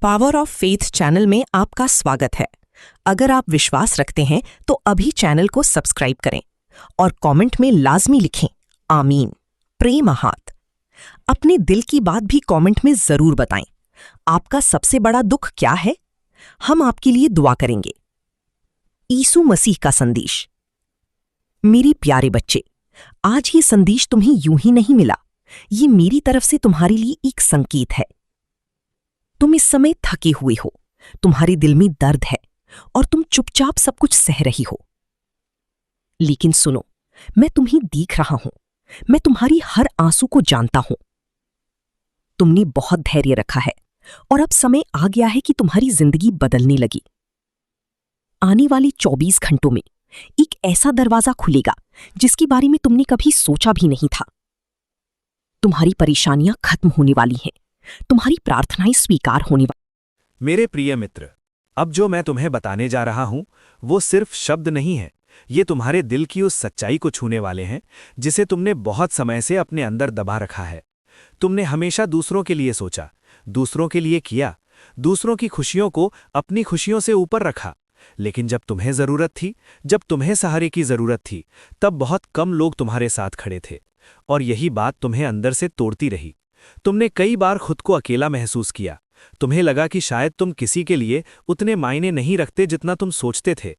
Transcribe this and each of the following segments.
Power of faith channel में आपका स्वागत है। अगर आप विश्वास रखते हैं तो अभी चैनल को सब्सक्राइब करें और कमेंट में लाजमी लिखें आमीन। प्रे महात। अपने दिल की बात भी कमेंट में जरूर बताएं। आपका सबसे बड़ा दुख क्या है? हम आपके लिए दुआ करेंगे। यीशु मसीह का संदेश। मेरे प्यारे बच्चे, आज ये संदेश तुम्हें यूं ही नहीं मिला। ये मेरी तरफ से तुम्हारे लिए एक संकेत है। तुम इस समय थके हुए हो, तुम्हारे दिल में दर्द है और तुम चुपचाप सब कुछ सह रही हो। लेकिन सुनो, मैं तुम्हें देख रहा हूं। मैं तुम्हारी हर आंसू को जानता हूं। तुमने बहुत धैर्य रखा है और अब समय आ गया है कि तुम्हारी जिंदगी बदलने लगी। आने वाले 24 घंटों में एक ऐसा दरवाजा खुलेगा जिसके बारे में तुमने कभी सोचा भी नहीं था। तुम्हारी परेशानियां खत्म होने वाली हैं। तुम्हारी प्रार्थनाएं स्वीकार होने वाली। मेरे प्रिय मित्र, अब जो मैं तुम्हें बताने जा रहा हूं वो सिर्फ शब्द नहीं है। ये तुम्हारे दिल की उस सच्चाई को छूने वाले हैं जिसे तुमने बहुत समय से अपने अंदर दबा रखा है। तुमने हमेशा दूसरों के लिए सोचा, दूसरों के लिए किया, दूसरों की खुशियों को अपनी खुशियों से ऊपर रखा। लेकिन जब तुम्हें जरूरत थी, जब तुम्हें सहारे की जरूरत थी, तब बहुत कम लोग तुम्हारे साथ खड़े थे और यही बात तुम्हें अंदर से तोड़ती रही। तुमने कई बार खुद को अकेला महसूस किया। तुम्हें लगा कि शायद तुम किसी के लिए उतने मायने नहीं रखते जितना तुम सोचते थे।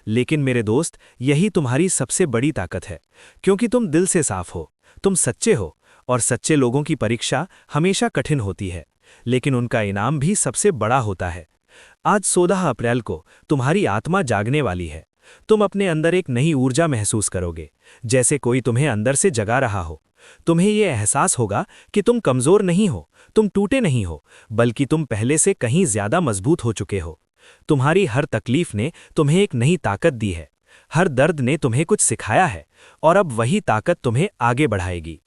लेकिन मेरे दोस्त, यही तुम्हारी सबसे बड़ी ताकत है, क्योंकि तुम दिल से साफ हो, तुम सच्चे हो और सच्चे लोगों की परीक्षा हमेशा कठिन होती है, लेकिन उनका इनाम भी सबसे बड़ा होता है। आज 16 अप्रैल को तुम्हारी आत्मा जागने वाली है। तुम अपने अंदर एक नई ऊर्जा महसूस करोगे, जैसे कोई तुम्हें अंदर से जगा रहा हो। तुम्हें यह एहसास होगा कि तुम कमजोर नहीं हो, तुम टूटे नहीं हो, बल्कि तुम पहले से कहीं ज्यादा मजबूत हो चुके हो। तुम्हारी हर तकलीफ ने तुम्हें एक नई ताकत दी है, हर दर्द ने तुम्हें कुछ सिखाया है और अब वही ताकत तुम्हें आगे बढ़ाएगी।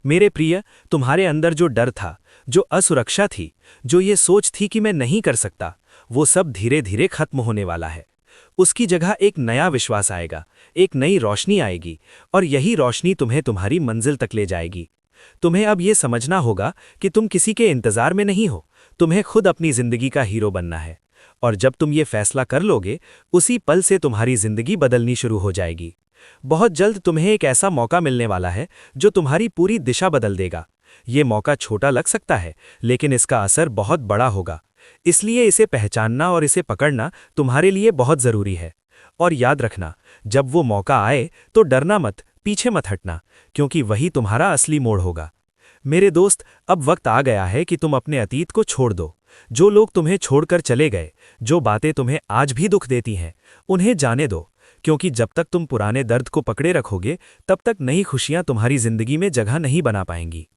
मेरे प्रिय, तुम्हारे अंदर जो डर था, जो असुरक्षा थी, जो ये सोच थी कि मैं नहीं कर सकता, वो सब धीरे धीरे खत्म होने वाला है। उसकी जगह एक नया विश्वास आएगा, एक नई रोशनी आएगी और यही रोशनी तुम्हें तुम्हारी मंजिल तक ले जाएगी। तुम्हें अब ये समझना होगा कि तुम किसी के इंतजार में नहीं हो, तुम्हें खुद अपनी जिंदगी का हीरो बनना है। और जब तुम ये फैसला कर लोगे, उसी पल से तुम्हारी जिंदगी बदलनी शुरू हो जाएगी। बहुत जल्द तुम्हें एक ऐसा मौका मिलने वाला है जो तुम्हारी पूरी दिशा बदल देगा। ये मौका छोटा लग सकता है, लेकिन इसका असर बहुत बड़ा होगा। इसलिए इसे पहचानना और इसे पकड़ना तुम्हारे लिए बहुत जरूरी है। और याद रखना, जब वो मौका आए तो डरना मत, पीछे मत हटना, क्योंकि वही तुम्हारा असली मोड़ होगा। मेरे दोस्त, अब वक्त आ गया है कि तुम अपने अतीत को छोड़ दो। जो लोग तुम्हें छोड़कर चले गए, जो बातें तुम्हें आज भी दुख देती हैं, उन्हें जाने दो, क्योंकि जब तक तुम पुराने दर्द को पकड़े रखोगे, तब तक नई खुशियां तुम्हारी जिंदगी में जगह नहीं बना पाएंगी।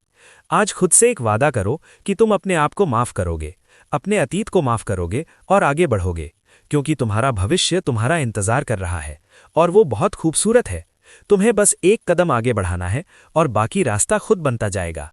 आज खुद से एक वादा करो कि तुम अपने आप को माफ करोगे, अपने अतीत को माफ करोगे और आगे बढ़ोगे, क्योंकि तुम्हारा भविष्य तुम्हारा इंतजार कर रहा है और वो बहुत खूबसूरत है। तुम्हें बस एक कदम आगे बढ़ाना है और बाकी रास्ता खुद बनता जाएगा।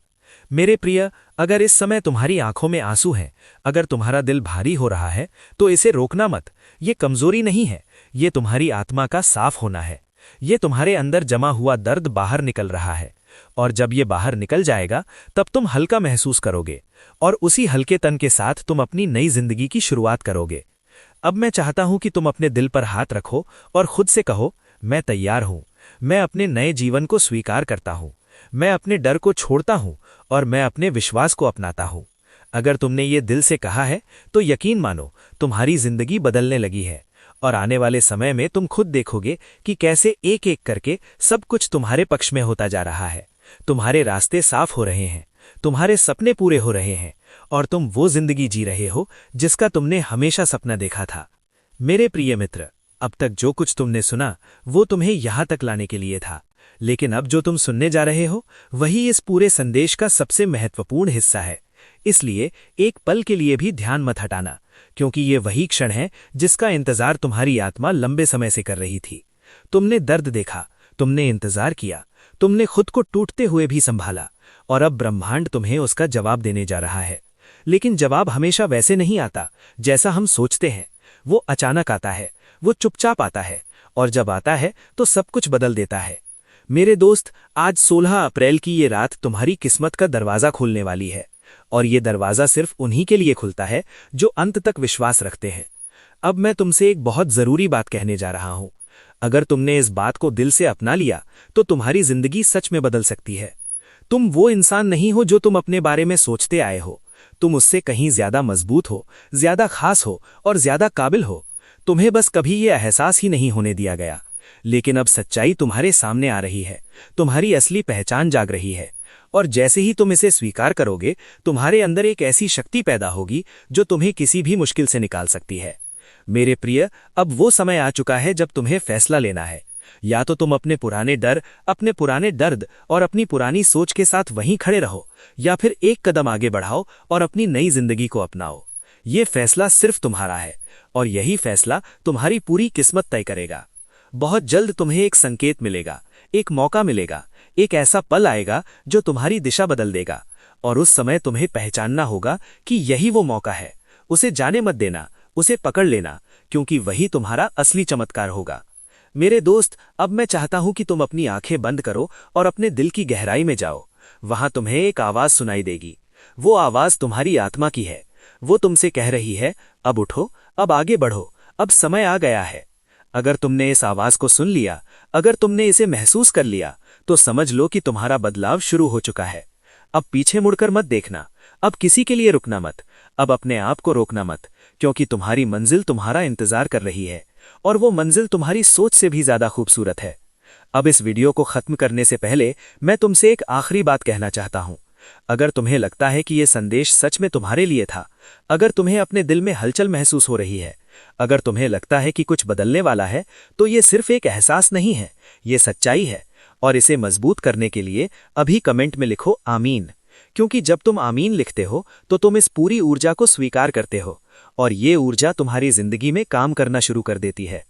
मेरे प्रिय, अगर इस समय तुम्हारी आंखों में आंसू हैं, अगर तुम्हारा दिल भारी हो रहा है, तो इसे रोकना मत। ये कमजोरी नहीं है, ये तुम्हारी आत्मा का साफ होना है। ये तुम्हारे अंदर जमा हुआ दर्द बाहर निकल रहा है और जब ये बाहर निकल जाएगा, तब तुम हल्का महसूस करोगे और उसी हल्के तन के साथ तुम अपनी नई जिंदगी की शुरुआत करोगे। अब मैं चाहता हूं कि तुम अपने दिल पर हाथ रखो और खुद से कहो, मैं तैयार हूं, मैं अपने नए जीवन को स्वीकार करता हूं, मैं अपने डर को छोड़ता हूं और मैं अपने विश्वास को अपनाता हूं। अगर तुमने ये दिल से कहा है, तो यकीन मानो, तुम्हारी जिंदगी बदलने लगी है और आने वाले समय में तुम खुद देखोगे कि कैसे एक एक करके सब कुछ तुम्हारे पक्ष में होता जा रहा है। तुम्हारे रास्ते साफ हो रहे हैं, तुम्हारे सपने पूरे हो रहे हैं और तुम वो जिंदगी जी रहे हो जिसका तुमने हमेशा सपना देखा था। मेरे प्रिय मित्र, अब तक जो कुछ तुमने सुना वो तुम्हें यहां तक लाने के लिए था, लेकिन अब जो तुम सुनने जा रहे हो वही इस पूरे संदेश का सबसे महत्वपूर्ण हिस्सा है। इसलिए एक पल के लिए भी ध्यान मत हटाना, क्योंकि ये वही क्षण है जिसका इंतजार तुम्हारी आत्मा लंबे समय से कर रही थी। तुमने दर्द देखा, तुमने इंतजार किया, तुमने खुद को टूटते हुए भी संभाला और अब ब्रह्मांड तुम्हें उसका जवाब देने जा रहा है। लेकिन जवाब हमेशा वैसे नहीं आता जैसा हम सोचते हैं। वो अचानक आता है, वो चुपचाप आता है और जब आता है तो सब कुछ बदल देता है। मेरे दोस्त, आज 16 अप्रैल की ये रात तुम्हारी किस्मत का दरवाजा खोलने वाली है और ये दरवाज़ा सिर्फ उन्हीं के लिए खुलता है जो अंत तक विश्वास रखते हैं। अब मैं तुमसे एक बहुत ज़रूरी बात कहने जा रहा हूँ। अगर तुमने इस बात को दिल से अपना लिया तो तुम्हारी ज़िंदगी सच में बदल सकती है। तुम वो इंसान नहीं हो जो तुम अपने बारे में सोचते आए हो। तुम उससे कहीं ज़्यादा मजबूत हो, ज़्यादा खास हो और ज़्यादा काबिल हो। तुम्हें बस कभी ये एहसास ही नहीं होने दिया गया। लेकिन अब सच्चाई तुम्हारे सामने आ रही है, तुम्हारी असली पहचान जाग रही है। और जैसे ही तुम इसे स्वीकार करोगे, तुम्हारे अंदर एक ऐसी शक्ति पैदा होगी जो तुम्हें किसी भी मुश्किल से निकाल सकती है। मेरे प्रिय, अब वो समय आ चुका है जब तुम्हें फैसला लेना है। या तो तुम अपने पुराने डर, अपने पुराने दर्द और अपनी पुरानी सोच के साथ वहीं खड़े रहो, या फिर एक कदम आगे बढ़ाओ और अपनी नई जिंदगी को अपनाओ। ये फैसला सिर्फ तुम्हारा है और यही फैसला तुम्हारी पूरी किस्मत तय करेगा। बहुत जल्द तुम्हें एक संकेत मिलेगा, एक मौका मिलेगा, एक ऐसा पल आएगा जो तुम्हारी दिशा बदल देगा। और उस समय तुम्हें पहचानना होगा कि यही वो मौका है। उसे जाने मत देना, उसे पकड़ लेना, क्योंकि वही तुम्हारा असली चमत्कार होगा। मेरे दोस्त, अब मैं चाहता हूं कि तुम अपनी आंखें बंद करो और अपने दिल की गहराई में जाओ। वहां तुम्हें एक आवाज सुनाई देगी। वो आवाज तुम्हारी आत्मा की है। वो तुमसे कह रही है, अब उठो, अब आगे बढ़ो, अब समय आ गया है। अगर तुमने इस आवाज को सुन लिया, अगर तुमने इसे महसूस कर लिया, तो समझ लो कि तुम्हारा बदलाव शुरू हो चुका है। अब पीछे मुड़कर मत देखना, अब किसी के लिए रुकना मत, अब अपने आप को रोकना मत, क्योंकि तुम्हारी मंजिल तुम्हारा इंतजार कर रही है और वो मंजिल तुम्हारी सोच से भी ज्यादा खूबसूरत है। अब इस वीडियो को खत्म करने से पहले मैं तुमसे एक आखिरी बात कहना चाहता हूं। अगर तुम्हें लगता है कि यह संदेश सच में तुम्हारे लिए था, अगर तुम्हें अपने दिल में हलचल महसूस हो रही है, अगर तुम्हें लगता है कि कुछ बदलने वाला है, तो ये सिर्फ एक एहसास नहीं है, ये सच्चाई है। और इसे मजबूत करने के लिए अभी कमेंट में लिखो आमीन, क्योंकि जब तुम आमीन लिखते हो तो तुम इस पूरी ऊर्जा को स्वीकार करते हो और ये ऊर्जा तुम्हारी जिंदगी में काम करना शुरू कर देती है।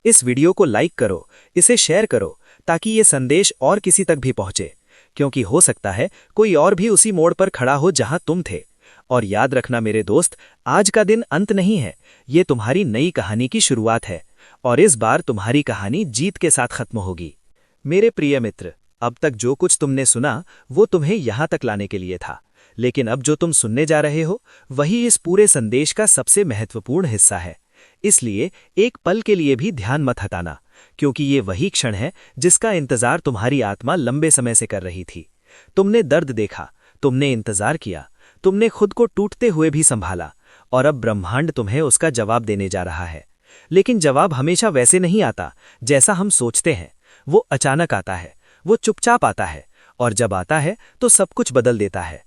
इस वीडियो को लाइक करो, इसे शेयर करो, ताकि ये संदेश और किसी तक भी पहुंचे, क्योंकि हो सकता है कोई और भी उसी मोड़ पर खड़ा हो जहां तुम थे। और याद रखना मेरे दोस्त, आज का दिन अंत नहीं है, ये तुम्हारी नई कहानी की शुरुआत है और इस बार तुम्हारी कहानी जीत के साथ खत्म होगी। मेरे प्रिय मित्र, अब तक जो कुछ तुमने सुना वो तुम्हें यहां तक लाने के लिए था, लेकिन अब जो तुम सुनने जा रहे हो वही इस पूरे संदेश का सबसे महत्वपूर्ण हिस्सा है। इसलिए एक पल के लिए भी ध्यान मत हटाना, क्योंकि ये वही क्षण है जिसका इंतजार तुम्हारी आत्मा लंबे समय से कर रही थी। तुमने दर्द देखा, तुमने इंतजार किया, तुमने खुद को टूटते हुए भी संभाला, और अब ब्रह्मांड तुम्हें उसका जवाब देने जा रहा है। लेकिन जवाब हमेशा वैसे नहीं आता जैसा हम सोचते हैं। वो अचानक आता है, वो चुपचाप आता है, और जब आता है तो सब कुछ बदल देता है।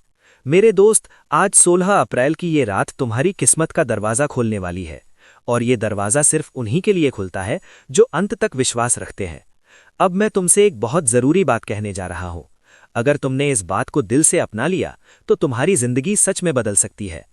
मेरे दोस्त, आज 16 अप्रैल की ये रात तुम्हारी किस्मत का दरवाज़ा खोलने वाली है, और ये दरवाज़ा सिर्फ उन्हीं के लिए खुलता है जो अंत तक विश्वास रखते हैं। अब मैं तुमसे एक बहुत ज़रूरी बात कहने जा रहा हूँ। अगर तुमने इस बात को दिल से अपना लिया तो तुम्हारी ज़िंदगी सच में बदल सकती है।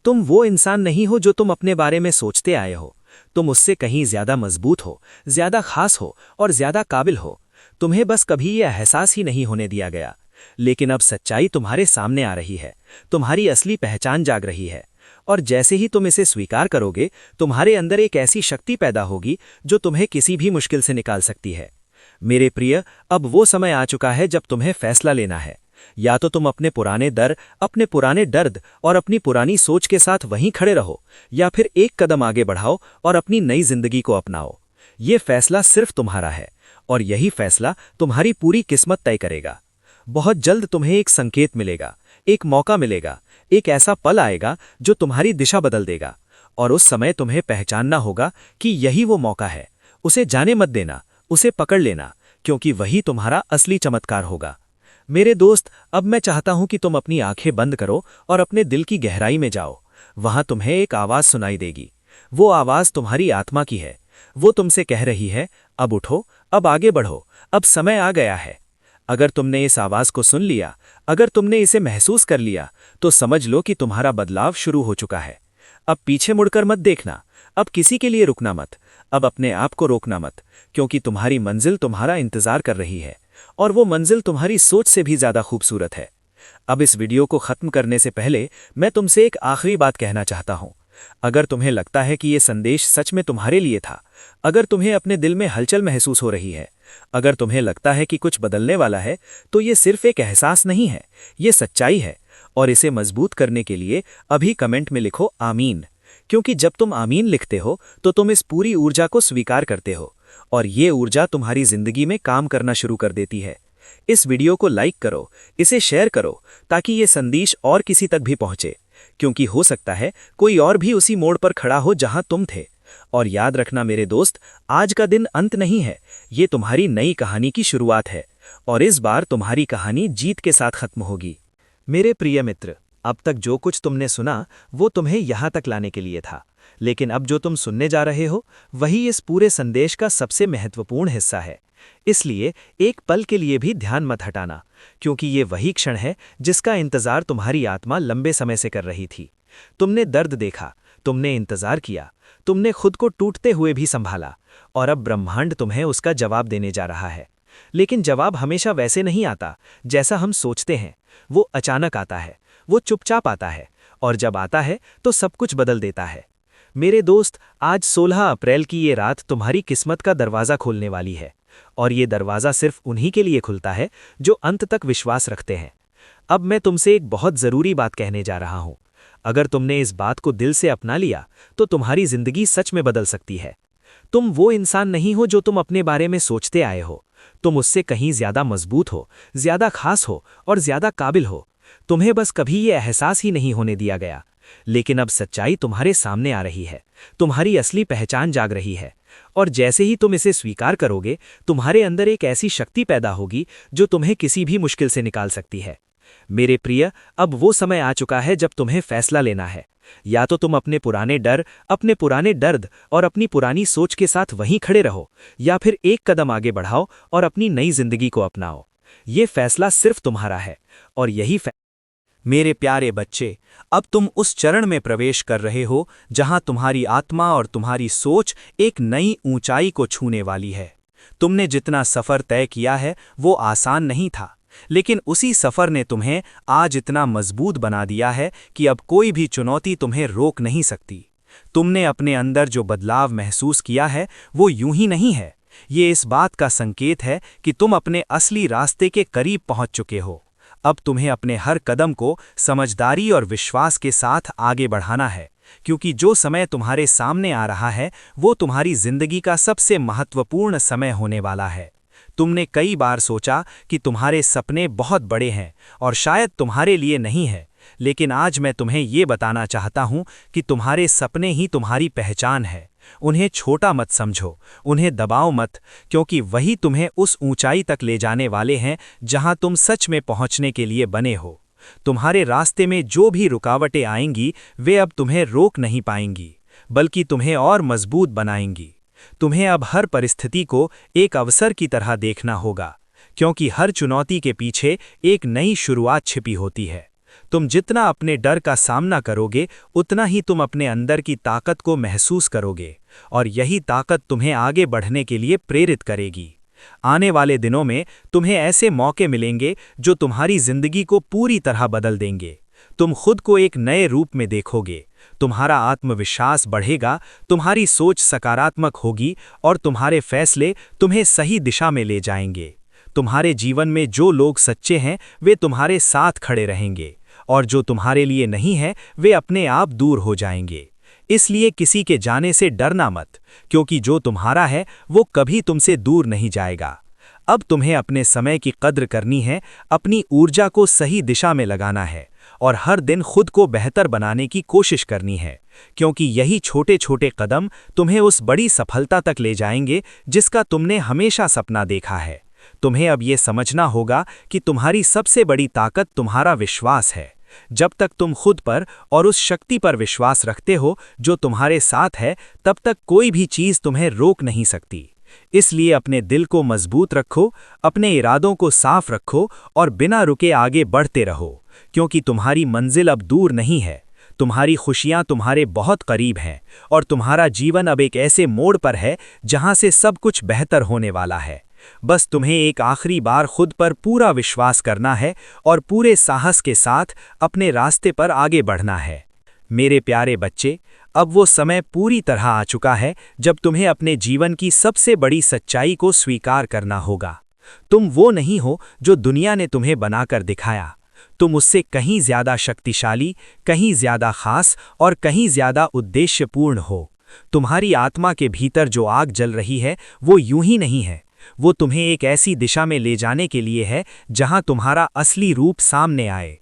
तुम वो इंसान नहीं हो जो तुम अपने बारे में सोचते आए हो। तुम उससे कहीं ज़्यादा मजबूत हो, ज़्यादा खास हो और ज़्यादा काबिल हो। तुम्हें बस कभी यह एहसास ही नहीं होने दिया गया। लेकिन अब सच्चाई तुम्हारे सामने आ रही है, तुम्हारी असली पहचान जाग रही है, और जैसे ही तुम इसे स्वीकार करोगे, तुम्हारे अंदर एक ऐसी शक्ति पैदा होगी जो तुम्हें किसी भी मुश्किल से निकाल सकती है। मेरे प्रिय, अब वो समय आ चुका है जब तुम्हें फैसला लेना है। या तो तुम अपने पुराने डर, अपने पुराने दर्द और अपनी पुरानी सोच के साथ वहीं खड़े रहो, या फिर एक कदम आगे बढ़ाओ और अपनी नई जिंदगी को अपनाओ। ये फैसला सिर्फ तुम्हारा है और यही फैसला तुम्हारी पूरी किस्मत तय करेगा। बहुत जल्द तुम्हें एक संकेत मिलेगा, एक मौका मिलेगा, एक ऐसा पल आएगा जो तुम्हारी दिशा बदल देगा, और उस समय तुम्हें पहचानना होगा कि यही वो मौका है। उसे जाने मत देना, उसे पकड़ लेना, क्योंकि वही तुम्हारा असली चमत्कार होगा। मेरे दोस्त, अब मैं चाहता हूं कि तुम अपनी आंखें बंद करो और अपने दिल की गहराई में जाओ। वहां तुम्हें एक आवाज सुनाई देगी। वो आवाज तुम्हारी आत्मा की है। वो तुमसे कह रही है, अब उठो, अब आगे बढ़ो, अब समय आ गया है। अगर तुमने इस आवाज को सुन लिया, अगर तुमने इसे महसूस कर लिया, तो समझ लो कि तुम्हारा बदलाव शुरू हो चुका है। अब पीछे मुड़कर मत देखना, अब किसी के लिए रुकना मत, अब अपने आप को रोकना मत, क्योंकि तुम्हारी मंजिल तुम्हारा इंतजार कर रही है, और वो मंजिल तुम्हारी सोच से भी ज्यादा खूबसूरत है। अब इस वीडियो को खत्म करने से पहले मैं तुमसे एक आखिरी बात कहना चाहता हूं। अगर तुम्हें लगता है कि ये संदेश सच में तुम्हारे लिए था, अगर तुम्हें अपने दिल में हलचल महसूस हो रही है, अगर तुम्हें लगता है कि कुछ बदलने वाला है, तो ये सिर्फ एक एहसास नहीं है, ये सच्चाई है। और इसे मजबूत करने के लिए अभी कमेंट में लिखो आमीन, क्योंकि जब तुम आमीन लिखते हो तो तुम इस पूरी ऊर्जा को स्वीकार करते हो और ये ऊर्जा तुम्हारी जिंदगी में काम करना शुरू कर देती है। इस वीडियो को लाइक करो, इसे शेयर करो ताकि ये संदेश और किसी तक भी पहुंचे, क्योंकि हो सकता है कोई और भी उसी मोड़ पर खड़ा हो जहां तुम थे। और याद रखना मेरे दोस्त, आज का दिन अंत नहीं है, ये तुम्हारी नई कहानी की शुरुआत है और इस बार तुम्हारी कहानी जीत के साथ खत्म होगी। मेरे प्रिय मित्र, अब तक जो कुछ तुमने सुना वो तुम्हें यहां तक लाने के लिए था, लेकिन अब जो तुम सुनने जा रहे हो वही इस पूरे संदेश का सबसे महत्वपूर्ण हिस्सा है। इसलिए एक पल के लिए भी ध्यान मत हटाना, क्योंकि ये वही क्षण है जिसका इंतजार तुम्हारी आत्मा लंबे समय से कर रही थी। तुमने दर्द देखा, तुमने इंतजार किया, तुमने खुद को टूटते हुए भी संभाला और अब ब्रह्मांड तुम्हें उसका जवाब देने जा रहा है। लेकिन जवाब हमेशा वैसे नहीं आता जैसा हम सोचते हैं। वो अचानक आता है, वो चुपचाप आता है और जब आता है तो सब कुछ बदल देता है। मेरे दोस्त, आज 16 अप्रैल की ये रात तुम्हारी किस्मत का दरवाज़ा खोलने वाली है और ये दरवाज़ा सिर्फ उन्हीं के लिए खुलता है जो अंत तक विश्वास रखते हैं। अब मैं तुमसे एक बहुत ज़रूरी बात कहने जा रहा हूँ। अगर तुमने इस बात को दिल से अपना लिया तो तुम्हारी ज़िंदगी सच में बदल सकती है। तुम वो इंसान नहीं हो जो तुम अपने बारे में सोचते आए हो। तुम उससे कहीं ज़्यादा मजबूत हो, ज़्यादा खास हो और ज़्यादा काबिल हो। तुम्हें बस कभी ये एहसास ही नहीं होने दिया गया। लेकिन अब सच्चाई तुम्हारे सामने आ रही है, तुम्हारी असली पहचान जाग रही है और जैसे ही तुम इसे स्वीकार करोगे, तुम्हारे अंदर एक ऐसी शक्ति पैदा होगी जो तुम्हें किसी भी मुश्किल से निकाल सकती है। मेरे प्रिय, अब वो समय आ चुका है जब तुम्हें फैसला लेना है। या तो तुम अपने पुराने डर, अपने पुराने दर्द और अपनी पुरानी सोच के साथ वहीं खड़े रहो, या फिर एक कदम आगे बढ़ाओ और अपनी नई जिंदगी को अपनाओ। ये फैसला सिर्फ तुम्हारा है और यही मेरे प्यारे बच्चे, अब तुम उस चरण में प्रवेश कर रहे हो जहां तुम्हारी आत्मा और तुम्हारी सोच एक नई ऊंचाई को छूने वाली है। तुमने जितना सफ़र तय किया है वो आसान नहीं था, लेकिन उसी सफ़र ने तुम्हें आज इतना मजबूत बना दिया है कि अब कोई भी चुनौती तुम्हें रोक नहीं सकती। तुमने अपने अंदर जो बदलाव महसूस किया है वो यूं ही नहीं है, ये इस बात का संकेत है कि तुम अपने असली रास्ते के करीब पहुंच चुके हो। अब तुम्हें अपने हर कदम को समझदारी और विश्वास के साथ आगे बढ़ाना है, क्योंकि जो समय तुम्हारे सामने आ रहा है वो तुम्हारी जिंदगी का सबसे महत्वपूर्ण समय होने वाला है। तुमने कई बार सोचा कि तुम्हारे सपने बहुत बड़े हैं और शायद तुम्हारे लिए नहीं है, लेकिन आज मैं तुम्हें ये बताना चाहता हूँ कि तुम्हारे सपने ही तुम्हारी पहचान है। उन्हें छोटा मत समझो, उन्हें दबाओ मत, क्योंकि वही तुम्हें उस ऊंचाई तक ले जाने वाले हैं जहां तुम सच में पहुंचने के लिए बने हो। तुम्हारे रास्ते में जो भी रुकावटें आएंगी वे अब तुम्हें रोक नहीं पाएंगी, बल्कि तुम्हें और मजबूत बनाएंगी। तुम्हें अब हर परिस्थिति को एक अवसर की तरह देखना होगा, क्योंकि हर चुनौती के पीछे एक नई शुरुआत छिपी होती है। तुम जितना अपने डर का सामना करोगे उतना ही तुम अपने अंदर की ताकत को महसूस करोगे और यही ताकत तुम्हें आगे बढ़ने के लिए प्रेरित करेगी। आने वाले दिनों में तुम्हें ऐसे मौके मिलेंगे जो तुम्हारी जिंदगी को पूरी तरह बदल देंगे। तुम खुद को एक नए रूप में देखोगे, तुम्हारा आत्मविश्वास बढ़ेगा, तुम्हारी सोच सकारात्मक होगी और तुम्हारे फैसले तुम्हें सही दिशा में ले जाएंगे। तुम्हारे जीवन में जो लोग सच्चे हैं वे तुम्हारे साथ खड़े रहेंगे और जो तुम्हारे लिए नहीं है वे अपने आप दूर हो जाएंगे। इसलिए किसी के जाने से डरना मत, क्योंकि जो तुम्हारा है वो कभी तुमसे दूर नहीं जाएगा। अब तुम्हें अपने समय की कद्र करनी है, अपनी ऊर्जा को सही दिशा में लगाना है और हर दिन खुद को बेहतर बनाने की कोशिश करनी है, क्योंकि यही छोटे छोटे कदम तुम्हें उस बड़ी सफलता तक ले जाएंगे जिसका तुमने हमेशा सपना देखा है। तुम्हें अब ये समझना होगा कि तुम्हारी सबसे बड़ी ताकत तुम्हारा विश्वास है। जब तक तुम खुद पर और उस शक्ति पर विश्वास रखते हो जो तुम्हारे साथ है, तब तक कोई भी चीज़ तुम्हें रोक नहीं सकती। इसलिए अपने दिल को मजबूत रखो, अपने इरादों को साफ रखो और बिना रुके आगे बढ़ते रहो, क्योंकि तुम्हारी मंजिल अब दूर नहीं है। तुम्हारी खुशियां तुम्हारे बहुत करीब हैं और तुम्हारा जीवन अब एक ऐसे मोड़ पर है जहां से सब कुछ बेहतर होने वाला है। बस तुम्हें एक आखिरी बार खुद पर पूरा विश्वास करना है और पूरे साहस के साथ अपने रास्ते पर आगे बढ़ना है। मेरे प्यारे बच्चे, अब वो समय पूरी तरह आ चुका है जब तुम्हें अपने जीवन की सबसे बड़ी सच्चाई को स्वीकार करना होगा। तुम वो नहीं हो जो दुनिया ने तुम्हें बनाकर दिखाया। तुम उससे कहीं ज्यादा शक्तिशाली, कहीं ज्यादा खास और कहीं ज्यादा उद्देश्यपूर्ण हो। तुम्हारी आत्मा के भीतर जो आग जल रही है वो यूं ही नहीं है, वो तुम्हें एक ऐसी दिशा में ले जाने के लिए है जहां तुम्हारा असली रूप सामने आए।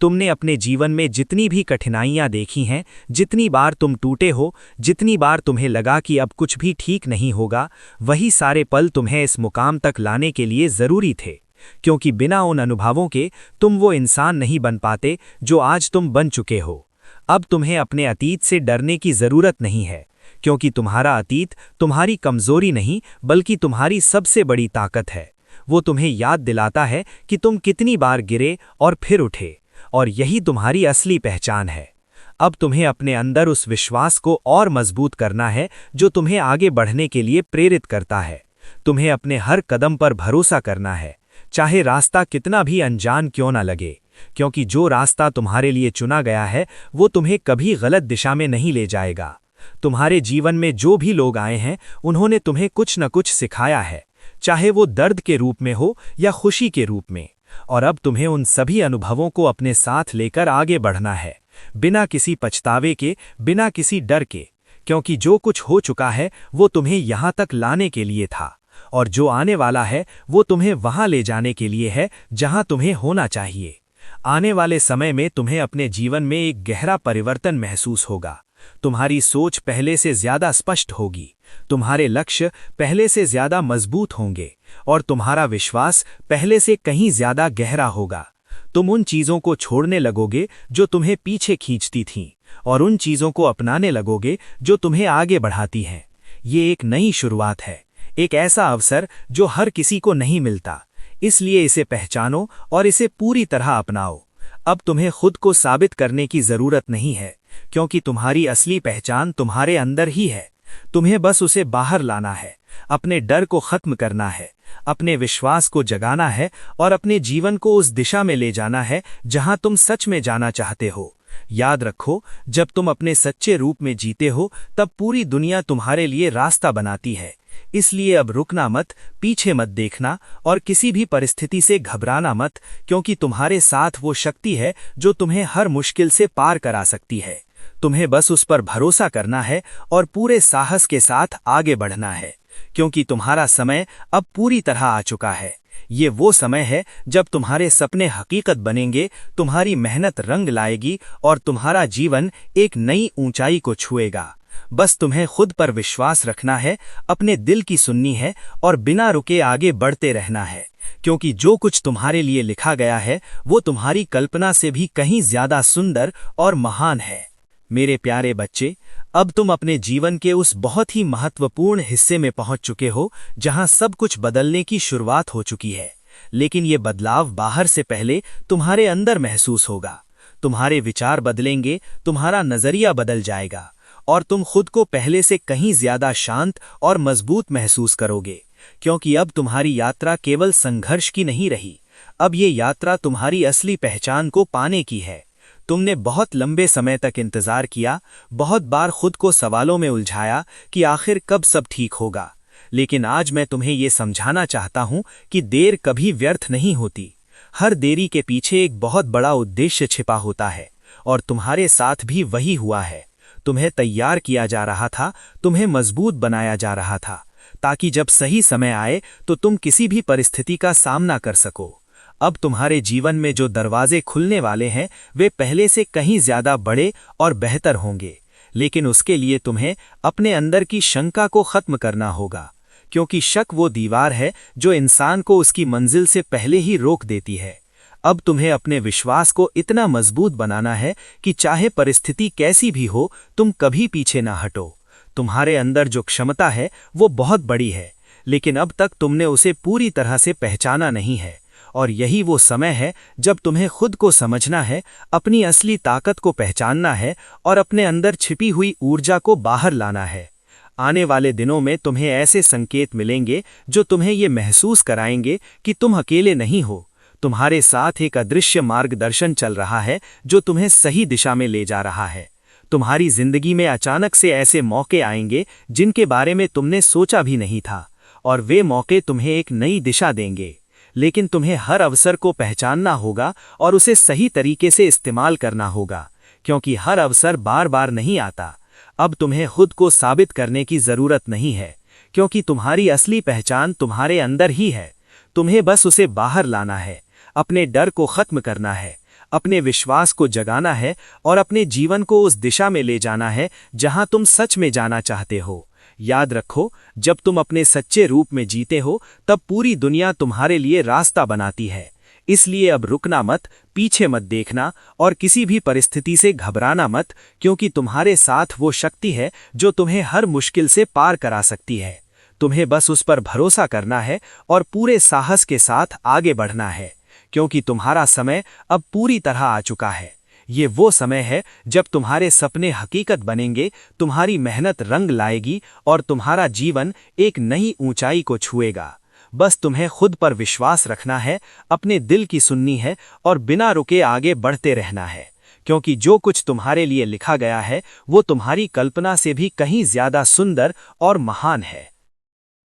तुमने अपने जीवन में जितनी भी कठिनाइयां देखी हैं, जितनी बार तुम टूटे हो, जितनी बार तुम्हें लगा कि अब कुछ भी ठीक नहीं होगा, वही सारे पल तुम्हें इस मुकाम तक लाने के लिए जरूरी थे। क्योंकि बिना उन अनुभवों के तुम वो इंसान नहीं बन पाते जो आज तुम बन चुके हो। अब तुम्हें अपने अतीत से डरने की जरूरत नहीं है, क्योंकि तुम्हारा अतीत तुम्हारी कमजोरी नहीं बल्कि तुम्हारी सबसे बड़ी ताकत है। वो तुम्हें याद दिलाता है कि तुम कितनी बार गिरे और फिर उठे, और यही तुम्हारी असली पहचान है। अब तुम्हें अपने अंदर उस विश्वास को और मजबूत करना है जो तुम्हें आगे बढ़ने के लिए प्रेरित करता है। तुम्हें अपने हर कदम पर भरोसा करना है, चाहे रास्ता कितना भी अनजान क्यों न लगे, क्योंकि जो रास्ता तुम्हारे लिए चुना गया है वो तुम्हें कभी गलत दिशा में नहीं ले जाएगा। तुम्हारे जीवन में जो भी लोग आए हैं उन्होंने तुम्हें कुछ न कुछ सिखाया है, चाहे वो दर्द के रूप में हो या खुशी के रूप में, और अब तुम्हें उन सभी अनुभवों को अपने साथ लेकर आगे बढ़ना है, बिना किसी पछतावे के, बिना किसी डर के, क्योंकि जो कुछ हो चुका है वो तुम्हें यहाँ तक लाने के लिए था, और जो आने वाला है वो तुम्हें वहां ले जाने के लिए है जहां तुम्हें होना चाहिए। आने वाले समय में तुम्हें अपने जीवन में एक गहरा परिवर्तन महसूस होगा। तुम्हारी सोच पहले से ज्यादा स्पष्ट होगी, तुम्हारे लक्ष्य पहले से ज्यादा मजबूत होंगे, और तुम्हारा विश्वास पहले से कहीं ज्यादा गहरा होगा। तुम उन चीजों को छोड़ने लगोगे जो तुम्हें पीछे खींचती थीं, और उन चीजों को अपनाने लगोगे जो तुम्हें आगे बढ़ाती हैं। ये एक नई शुरुआत है, एक ऐसा अवसर जो हर किसी को नहीं मिलता, इसलिए इसे पहचानो और इसे पूरी तरह अपनाओ। अब तुम्हें खुद को साबित करने की जरूरत नहीं है, क्योंकि तुम्हारी असली पहचान तुम्हारे अंदर ही है। तुम्हें बस उसे बाहर लाना है, अपने डर को खत्म करना है, अपने विश्वास को जगाना है और अपने जीवन को उस दिशा में ले जाना है जहां तुम सच में जाना चाहते हो। याद रखो, जब तुम अपने सच्चे रूप में जीते हो तब पूरी दुनिया तुम्हारे लिए रास्ता बनाती है। इसलिए अब रुकना मत, पीछे मत देखना और किसी भी परिस्थिति से घबराना मत, क्योंकि तुम्हारे साथ वो शक्ति है जो तुम्हें हर मुश्किल से पार करा सकती है। तुम्हें बस उस पर भरोसा करना है और पूरे साहस के साथ आगे बढ़ना है, क्योंकि तुम्हारा समय अब पूरी तरह आ चुका है। ये वो समय है जब तुम्हारे सपने हकीकत बनेंगे, तुम्हारी मेहनत रंग लाएगी और तुम्हारा जीवन एक नई ऊंचाई को छुएगा। बस तुम्हें खुद पर विश्वास रखना है, अपने दिल की सुननी है और बिना रुके आगे बढ़ते रहना है, क्योंकि जो कुछ तुम्हारे लिए लिखा गया है वो तुम्हारी कल्पना से भी कहीं ज्यादा सुंदर और महान है। मेरे प्यारे बच्चे, अब तुम अपने जीवन के उस बहुत ही महत्वपूर्ण हिस्से में पहुंच चुके हो जहां सब कुछ बदलने की शुरुआत हो चुकी है। लेकिन ये बदलाव बाहर से पहले तुम्हारे अंदर महसूस होगा। तुम्हारे विचार बदलेंगे, तुम्हारा नजरिया बदल जाएगा और तुम खुद को पहले से कहीं ज्यादा शांत और मजबूत महसूस करोगे, क्योंकि अब तुम्हारी यात्रा केवल संघर्ष की नहीं रही। अब ये यात्रा तुम्हारी असली पहचान को पाने की है। तुमने बहुत लंबे समय तक इंतजार किया, बहुत बार खुद को सवालों में उलझाया कि आखिर कब सब ठीक होगा, लेकिन आज मैं तुम्हें ये समझाना चाहता हूं कि देर कभी व्यर्थ नहीं होती। हर देरी के पीछे एक बहुत बड़ा उद्देश्य छिपा होता है, और तुम्हारे साथ भी वही हुआ है। तुम्हें तैयार किया जा रहा था, तुम्हें मजबूत बनाया जा रहा था, ताकि जब सही समय आए तो तुम किसी भी परिस्थिति का सामना कर सको। अब तुम्हारे जीवन में जो दरवाजे खुलने वाले हैं वे पहले से कहीं ज्यादा बड़े और बेहतर होंगे, लेकिन उसके लिए तुम्हें अपने अंदर की शंका को खत्म करना होगा, क्योंकि शक वो दीवार है जो इंसान को उसकी मंजिल से पहले ही रोक देती है। अब तुम्हें अपने विश्वास को इतना मजबूत बनाना है कि चाहे परिस्थिति कैसी भी हो, तुम कभी पीछे ना हटो। तुम्हारे अंदर जो क्षमता है वो बहुत बड़ी है, लेकिन अब तक तुमने उसे पूरी तरह से पहचाना नहीं है, और यही वो समय है जब तुम्हें खुद को समझना है, अपनी असली ताकत को पहचानना है और अपने अंदर छिपी हुई ऊर्जा को बाहर लाना है। आने वाले दिनों में तुम्हें ऐसे संकेत मिलेंगे जो तुम्हें ये महसूस कराएंगे कि तुम अकेले नहीं हो। तुम्हारे साथ एक अदृश्य मार्गदर्शन चल रहा है जो तुम्हें सही दिशा में ले जा रहा है। तुम्हारी जिंदगी में अचानक से ऐसे मौके आएंगे जिनके बारे में तुमने सोचा भी नहीं था, और वे मौके तुम्हें एक नई दिशा देंगे। लेकिन तुम्हें हर अवसर को पहचानना होगा और उसे सही तरीके से इस्तेमाल करना होगा, क्योंकि हर अवसर बार बार नहीं आता। अब तुम्हें खुद को साबित करने की जरूरत नहीं है, क्योंकि तुम्हारी असली पहचान तुम्हारे अंदर ही है। तुम्हें बस उसे बाहर लाना है, अपने डर को खत्म करना है, अपने विश्वास को जगाना है और अपने जीवन को उस दिशा में ले जाना है जहां तुम सच में जाना चाहते हो। याद रखो, जब तुम अपने सच्चे रूप में जीते हो तब पूरी दुनिया तुम्हारे लिए रास्ता बनाती है। इसलिए अब रुकना मत, पीछे मत देखना और किसी भी परिस्थिति से घबराना मत, क्योंकि तुम्हारे साथ वो शक्ति है जो तुम्हें हर मुश्किल से पार करा सकती है। तुम्हें बस उस पर भरोसा करना है और पूरे साहस के साथ आगे बढ़ना है, क्योंकि तुम्हारा समय अब पूरी तरह आ चुका है। ये वो समय है जब तुम्हारे सपने हकीकत बनेंगे, तुम्हारी मेहनत रंग लाएगी और तुम्हारा जीवन एक नई ऊंचाई को छुएगा। बस तुम्हें खुद पर विश्वास रखना है, अपने दिल की सुननी है और बिना रुके आगे बढ़ते रहना है, क्योंकि जो कुछ तुम्हारे लिए लिखा गया है वो तुम्हारी कल्पना से भी कहीं ज्यादा सुंदर और महान है।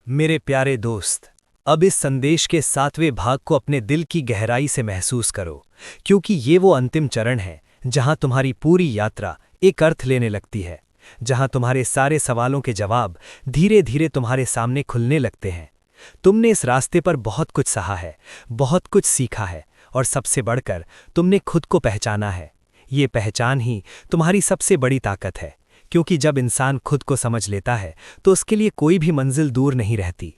मेरे प्यारे दोस्त, अब इस संदेश के 7वें भाग को अपने दिल की गहराई से महसूस करो, क्योंकि ये वो अंतिम चरण है जहां तुम्हारी पूरी यात्रा एक अर्थ लेने लगती है, जहां तुम्हारे सारे सवालों के जवाब धीरे धीरे तुम्हारे सामने खुलने लगते हैं। तुमने इस रास्ते पर बहुत कुछ सहा है, बहुत कुछ सीखा है और सबसे बढ़कर तुमने खुद को पहचाना है। ये पहचान ही तुम्हारी सबसे बड़ी ताकत है, क्योंकि जब इंसान खुद को समझ लेता है तो उसके लिए कोई भी मंजिल दूर नहीं रहती।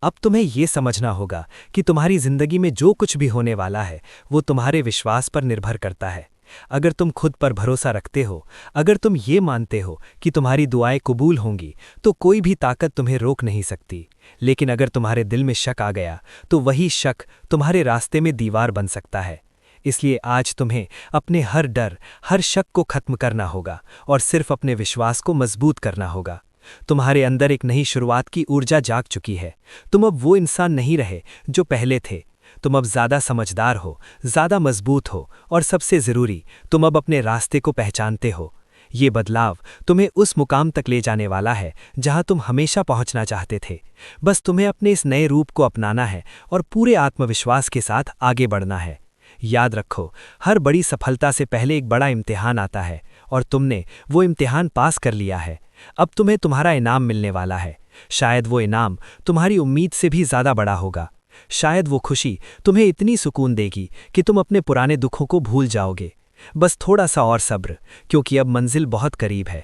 अब तुम्हें यह समझना होगा कि तुम्हारी जिंदगी में जो कुछ भी होने वाला है वो तुम्हारे विश्वास पर निर्भर करता है। अगर तुम खुद पर भरोसा रखते हो, अगर तुम ये मानते हो कि तुम्हारी दुआएं कबूल होंगी, तो कोई भी ताकत तुम्हें रोक नहीं सकती। लेकिन अगर तुम्हारे दिल में शक आ गया तो वही शक तुम्हारे रास्ते में दीवार बन सकता है। इसलिए आज तुम्हें अपने हर डर, हर शक को खत्म करना होगा और सिर्फ अपने विश्वास को मजबूत करना होगा। तुम्हारे अंदर एक नई शुरुआत की ऊर्जा जाग चुकी है। तुम अब वो इंसान नहीं रहे जो पहले थे। तुम अब ज़्यादा समझदार हो, ज़्यादा मजबूत हो और सबसे ज़रूरी, तुम अब अपने रास्ते को पहचानते हो। ये बदलाव तुम्हें उस मुकाम तक ले जाने वाला है जहां तुम हमेशा पहुंचना चाहते थे। बस तुम्हें अपने इस नए रूप को अपनाना है और पूरे आत्मविश्वास के साथ आगे बढ़ना है। याद रखो, हर बड़ी सफलता से पहले एक बड़ा इम्तिहान आता है और तुमने वो इम्तिहान पास कर लिया है। अब तुम्हें तुम्हारा इनाम मिलने वाला है। शायद वो इनाम तुम्हारी उम्मीद से भी ज़्यादा बड़ा होगा। शायद वो खुशी तुम्हें इतनी सुकून देगी कि तुम अपने पुराने दुखों को भूल जाओगे। बस थोड़ा सा और सब्र, क्योंकि अब मंजिल बहुत करीब है।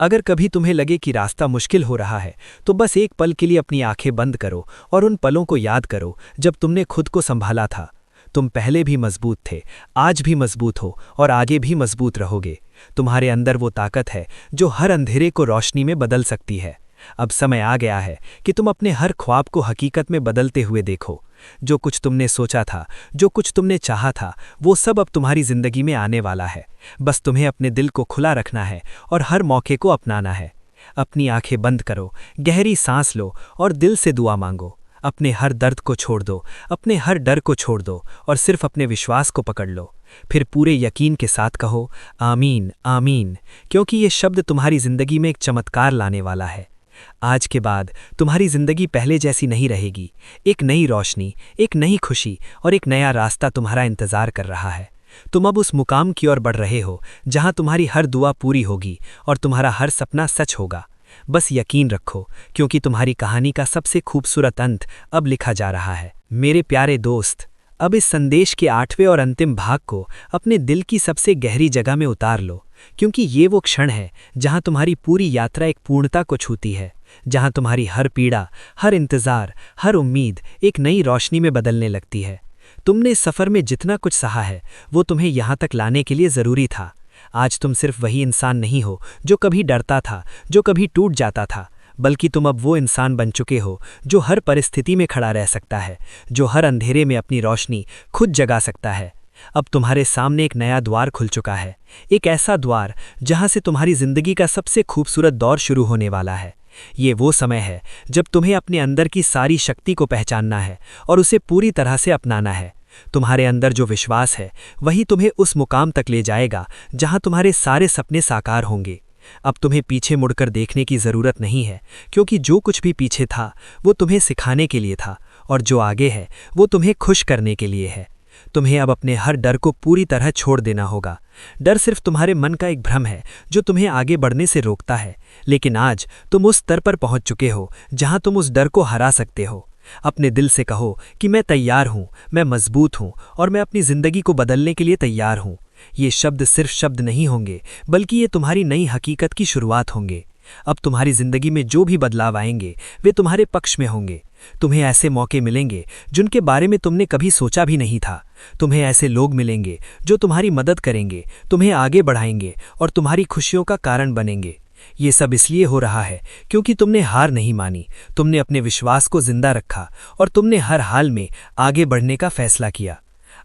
अगर कभी तुम्हें लगे कि रास्ता मुश्किल हो रहा है तो बस एक पल के लिए अपनी आंखें बंद करो और उन पलों को याद करो जब तुमने खुद को संभाला था। तुम पहले भी मजबूत थे, आज भी मजबूत हो और आगे भी मजबूत रहोगे। तुम्हारे अंदर वो ताकत है जो हर अंधेरे को रोशनी में बदल सकती है। अब समय आ गया है कि तुम अपने हर ख्वाब को हकीकत में बदलते हुए देखो। जो कुछ तुमने सोचा था, जो कुछ तुमने चाहा था, वो सब अब तुम्हारी जिंदगी में आने वाला है। बस तुम्हें अपने दिल को खुला रखना है और हर मौके को अपनाना है। अपनी आंखें बंद करो, गहरी सांस लो और दिल से दुआ मांगो। अपने हर दर्द को छोड़ दो, अपने हर डर को छोड़ दो और सिर्फ अपने विश्वास को पकड़ लो। फिर पूरे यकीन के साथ कहो, आमीन आमीन, क्योंकि ये शब्द तुम्हारी जिंदगी में एक चमत्कार लाने वाला है। आज के बाद तुम्हारी जिंदगी पहले जैसी नहीं रहेगी। एक नई रोशनी, एक नई खुशी और एक नया रास्ता तुम्हारा इंतजार कर रहा है। तुम अब उस मुकाम की ओर बढ़ रहे हो जहां तुम्हारी हर दुआ पूरी होगी और तुम्हारा हर सपना सच होगा। बस यकीन रखो, क्योंकि तुम्हारी कहानी का सबसे खूबसूरत अंत अब लिखा जा रहा है। मेरे प्यारे दोस्त, अब इस संदेश के 8वें और अंतिम भाग को अपने दिल की सबसे गहरी जगह में उतार लो, क्योंकि ये वो क्षण है जहां तुम्हारी पूरी यात्रा एक पूर्णता को छूती है, जहां तुम्हारी हर पीड़ा, हर इंतजार, हर उम्मीद एक नई रोशनी में बदलने लगती है। तुमने इस सफ़र में जितना कुछ सहा है वो तुम्हें यहाँ तक लाने के लिए ज़रूरी था। आज तुम सिर्फ वही इंसान नहीं हो जो कभी डरता था, जो कभी टूट जाता था, बल्कि तुम अब वो इंसान बन चुके हो जो हर परिस्थिति में खड़ा रह सकता है, जो हर अंधेरे में अपनी रोशनी खुद जगा सकता है। अब तुम्हारे सामने एक नया द्वार खुल चुका है, एक ऐसा द्वार जहां से तुम्हारी जिंदगी का सबसे खूबसूरत दौर शुरू होने वाला है। ये वो समय है जब तुम्हें अपने अंदर की सारी शक्ति को पहचानना है और उसे पूरी तरह से अपनाना है। तुम्हारे अंदर जो विश्वास है वही तुम्हें उस मुकाम तक ले जाएगा जहां तुम्हारे सारे सपने साकार होंगे। अब तुम्हें पीछे मुड़कर देखने की ज़रूरत नहीं है, क्योंकि जो कुछ भी पीछे था वो तुम्हें सिखाने के लिए था और जो आगे है वो तुम्हें खुश करने के लिए है। तुम्हें अब अपने हर डर को पूरी तरह छोड़ देना होगा। डर सिर्फ तुम्हारे मन का एक भ्रम है जो तुम्हें आगे बढ़ने से रोकता है, लेकिन आज तुम उस स्तर पर पहुंच चुके हो जहां तुम उस डर को हरा सकते हो। अपने दिल से कहो कि मैं तैयार हूं, मैं मजबूत हूं और मैं अपनी जिंदगी को बदलने के लिए तैयार हूं। ये शब्द सिर्फ शब्द नहीं होंगे, बल्कि ये तुम्हारी नई हकीकत की शुरुआत होंगे। अब तुम्हारी जिंदगी में जो भी बदलाव आएंगे वे तुम्हारे पक्ष में होंगे। तुम्हें ऐसे मौके मिलेंगे जिनके बारे में तुमने कभी सोचा भी नहीं था। तुम्हें ऐसे लोग मिलेंगे जो तुम्हारी मदद करेंगे, तुम्हें आगे बढ़ाएंगे और तुम्हारी खुशियों का कारण बनेंगे। ये सब इसलिए हो रहा है क्योंकि तुमने हार नहीं मानी, तुमने अपने विश्वास को जिंदा रखा और तुमने हर हाल में आगे बढ़ने का फैसला किया।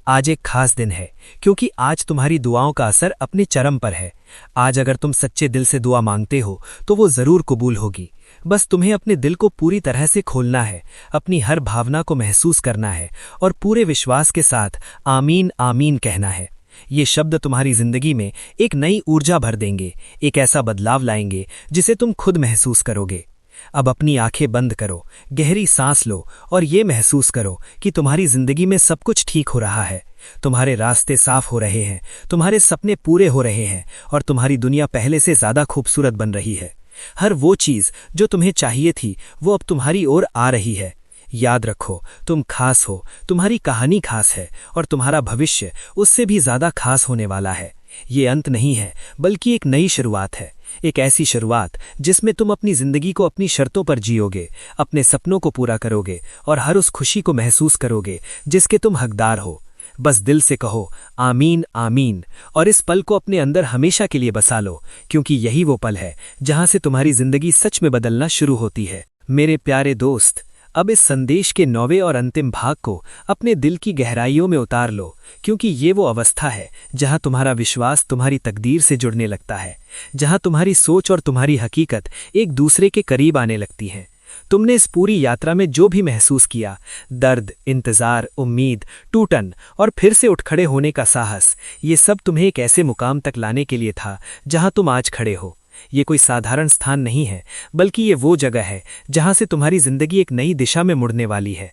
आज एक खास दिन है क्योंकि आज तुम्हारी दुआओं का असर अपने चरम पर है। आज अगर तुम सच्चे दिल से दुआ मांगते हो तो वो जरूर कबूल होगी। बस तुम्हें अपने दिल को पूरी तरह से खोलना है, अपनी हर भावना को महसूस करना है और पूरे विश्वास के साथ आमीन आमीन कहना है। ये शब्द तुम्हारी जिंदगी में एक नई ऊर्जा भर देंगे, एक ऐसा बदलाव लाएंगे जिसे तुम खुद महसूस करोगे। अब अपनी आंखें बंद करो, गहरी सांस लो और ये महसूस करो कि तुम्हारी जिंदगी में सब कुछ ठीक हो रहा है। तुम्हारे रास्ते साफ हो रहे हैं, तुम्हारे सपने पूरे हो रहे हैं और तुम्हारी दुनिया पहले से ज्यादा खूबसूरत बन रही है। हर वो चीज जो तुम्हें चाहिए थी वो अब तुम्हारी ओर आ रही है। याद रखो, तुम खास हो, तुम्हारी कहानी खास है और तुम्हारा भविष्य उससे भी ज्यादा खास होने वाला है। ये अंत नहीं है, बल्कि एक नई शुरुआत है। एक ऐसी शुरुआत जिसमें तुम अपनी जिंदगी को अपनी शर्तों पर जियोगे, अपने सपनों को पूरा करोगे और हर उस खुशी को महसूस करोगे जिसके तुम हकदार हो। बस दिल से कहो आमीन आमीन और इस पल को अपने अंदर हमेशा के लिए बसा लो, क्योंकि यही वो पल है जहां से तुम्हारी जिंदगी सच में बदलना शुरू होती है। मेरे प्यारे दोस्त, अब इस संदेश के 9वें और अंतिम भाग को अपने दिल की गहराइयों में उतार लो, क्योंकि ये वो अवस्था है जहां तुम्हारा विश्वास तुम्हारी तकदीर से जुड़ने लगता है, जहां तुम्हारी सोच और तुम्हारी हकीकत एक दूसरे के करीब आने लगती हैं। तुमने इस पूरी यात्रा में जो भी महसूस किया, दर्द, इंतजार, उम्मीद, टूटन और फिर से उठ खड़े होने का साहस, ये सब तुम्हें एक ऐसे मुकाम तक लाने के लिए था जहां तुम आज खड़े हो। ये कोई साधारण स्थान नहीं है, बल्कि ये वो जगह है जहां से तुम्हारी जिंदगी एक नई दिशा में मुड़ने वाली है।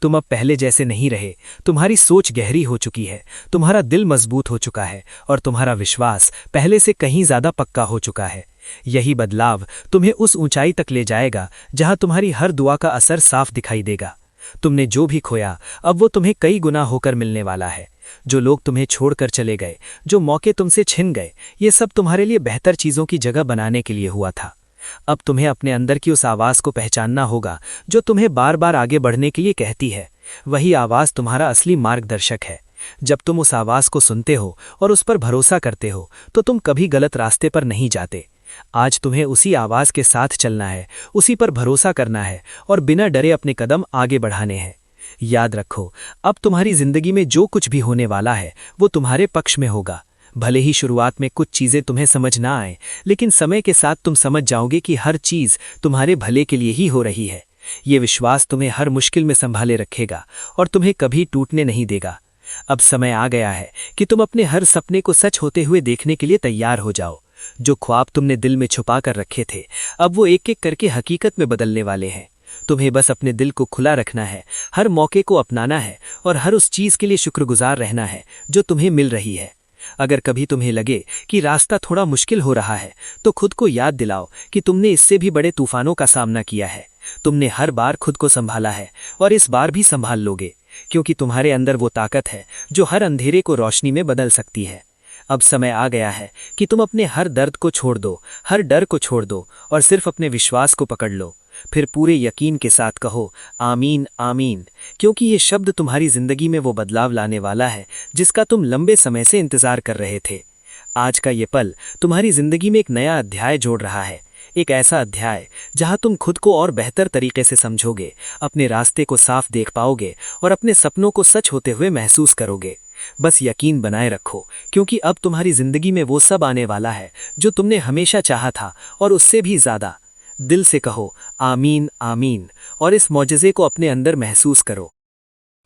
तुम अब पहले जैसे नहीं रहे, तुम्हारी सोच गहरी हो चुकी है, तुम्हारा दिल मजबूत हो चुका है और तुम्हारा विश्वास पहले से कहीं ज्यादा पक्का हो चुका है। यही बदलाव तुम्हें उस ऊंचाई तक ले जाएगा जहां तुम्हारी हर दुआ का असर साफ दिखाई देगा। तुमने जो भी खोया अब वो तुम्हें कई गुना होकर मिलने वाला है। जो लोग तुम्हें छोड़कर चले गए, जो मौके तुमसे छिन गए, ये सब तुम्हारे लिए बेहतर चीजों की जगह बनाने के लिए हुआ था। अब तुम्हें अपने अंदर की उस आवाज को पहचानना होगा जो तुम्हें बार बार आगे बढ़ने के लिए कहती है। वही आवाज तुम्हारा असली मार्गदर्शक है। जब तुम उस आवाज को सुनते हो और उस पर भरोसा करते हो तो तुम कभी गलत रास्ते पर नहीं जाते। आज तुम्हें उसी आवाज के साथ चलना है, उसी पर भरोसा करना है और बिना डरे अपने कदम आगे बढ़ाने हैं। याद रखो, अब तुम्हारी जिंदगी में जो कुछ भी होने वाला है वो तुम्हारे पक्ष में होगा। भले ही शुरुआत में कुछ चीजें तुम्हें समझ ना आए, लेकिन समय के साथ तुम समझ जाओगे कि हर चीज तुम्हारे भले के लिए ही हो रही है। ये विश्वास तुम्हें हर मुश्किल में संभाले रखेगा और तुम्हें कभी टूटने नहीं देगा। अब समय आ गया है कि तुम अपने हर सपने को सच होते हुए देखने के लिए तैयार हो जाओ। जो ख्वाब तुमने दिल में छुपा कर रखे थे, अब वो एक एक करके हकीकत में बदलने वाले हैं। तुम्हें बस अपने दिल को खुला रखना है, हर मौके को अपनाना है और हर उस चीज के लिए शुक्रगुजार रहना है जो तुम्हें मिल रही है। अगर कभी तुम्हें लगे कि रास्ता थोड़ा मुश्किल हो रहा है, तो खुद को याद दिलाओ कि तुमने इससे भी बड़े तूफानों का सामना किया है। तुमने हर बार खुद को संभाला है और इस बार भी संभाल लोगे, क्योंकि तुम्हारे अंदर वो ताकत है जो हर अंधेरे को रोशनी में बदल सकती है। अब समय आ गया है कि तुम अपने हर दर्द को छोड़ दो, हर डर को छोड़ दो और सिर्फ अपने विश्वास को पकड़ लो। फिर पूरे यकीन के साथ कहो आमीन आमीन, क्योंकि ये शब्द तुम्हारी जिंदगी में वो बदलाव लाने वाला है जिसका तुम लंबे समय से इंतजार कर रहे थे। आज का ये पल तुम्हारी जिंदगी में एक नया अध्याय जोड़ रहा है, एक ऐसा अध्याय जहां तुम खुद को और बेहतर तरीके से समझोगे, अपने रास्ते को साफ देख पाओगे और अपने सपनों को सच होते हुए महसूस करोगे। बस यकीन बनाए रखो, क्योंकि अब तुम्हारी जिंदगी में वो सब आने वाला है जो तुमने हमेशा चाहा था और उससे भी ज्यादा। दिल से कहो आमीन आमीन और इस मौजज़े को अपने अंदर महसूस करो।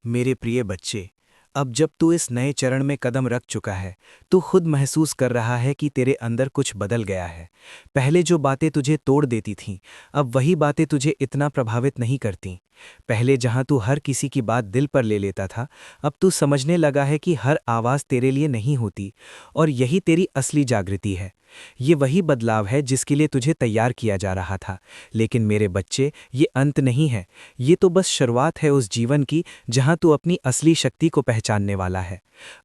मेरे प्रिय बच्चे, अब जब तू इस नए चरण में कदम रख चुका है, तू खुद महसूस कर रहा है कि तेरे अंदर कुछ बदल गया है। पहले जो बातें तुझे तोड़ देती थीं, अब वही बातें तुझे इतना प्रभावित नहीं करती। पहले जहां तू हर किसी की बात दिल पर ले लेता था, अब तू समझने लगा है कि हर आवाज़ तेरे लिए नहीं होती, और यही तेरी असली जागृति है। ये वही बदलाव है जिसके लिए तुझे तैयार किया जा रहा था। लेकिन मेरे बच्चे, ये अंत नहीं है। ये तो बस शुरुआत है उस जीवन की जहां तू अपनी असली शक्ति को पहचानने वाला है।